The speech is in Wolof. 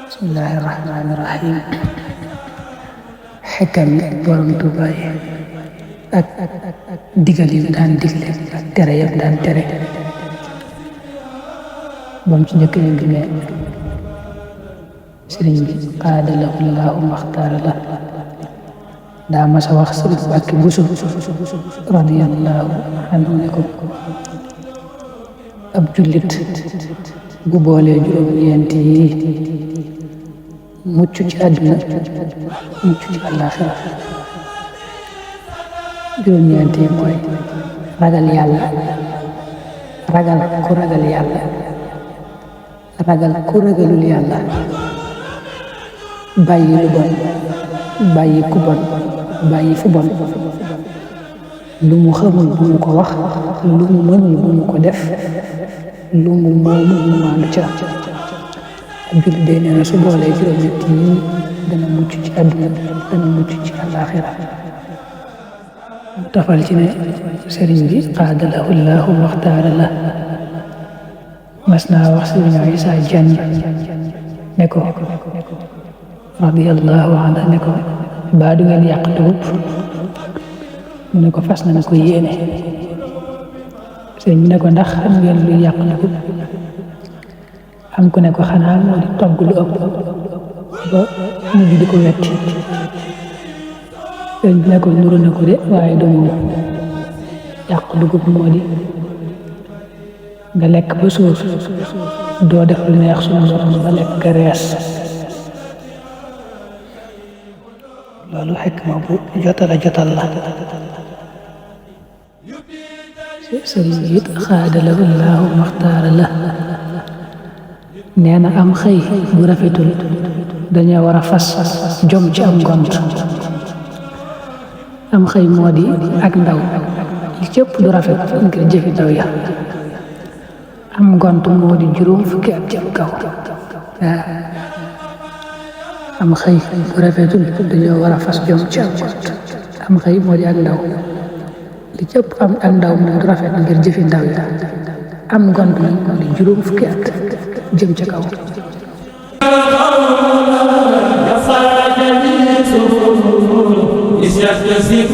bismillahi rahmaani rahim. xekkam yi borom Tuubaa yi ak digal yi daan digle ak tere yam daan tere. bam ci njëkk yëg ne sëriñ bi qaada lahu llaahu maxtaara la daa mas a wax sëriñ Mbàkke Buso radiyallaahu anhu ne ko ab jullit bu boolee juróom-ñeent yi mucc ci àdduna mucc ci àllaaxira. juróom-ñeent yi mooy ragal yàlla, ragal ku ragal yàlla, ragal ku ragalul yàlla, bàyyi lu bon, bàyyi ku bon, bàyyi fu bon, lu mu xamul bu mu ko wax, lu mu mënul bu mu ko def, lu mu moomul mu maandu ca. ab jullit day nee na su boolee juróom-ñett yi dana mucc ci àdduna, dana mucc ci àllaaxira. mu tafal ci ne sëriñ bi qaada lahu llaahu maxtaara la mas naa wax sëriñ Isaa Jaan ne ko radiyallaahu anhu ne ko baa du ngeen yàq dugub mu ne ko fas na ko yéene. sëriñ bi ne ko ndax xam ngeen luy yàq dugub? am ku ne ko xanaa moo di togg lu ëpp ba mujj di ko wetti. sëriñ bi ne ko nuru na ko de waaye du moom. yàq dugub moo di nga lekk ba suur doo def lu neex sunu borom ba lekk nga rees. loolu xikma bu jotal la. sëriñ bi it qaada lahu llaahu maxtaara la nee na am xëy bu rafetul dañoo war a fas jom ci am ngont. am xëy moo di ak ndaw li cëpp du rafet ngir jëfi ndaw ya. am ngont moo di juróom fukki at jëm kaw. am xëy bu rafetul dañoo war a fas jom ci am ngont. am xëy moo di ak ndaw li cëpp am ak ndaw moom du rafet ngir jëfi ndaw ya. am ngont nag moo di juróom fukki at jëm ca kaw. is just the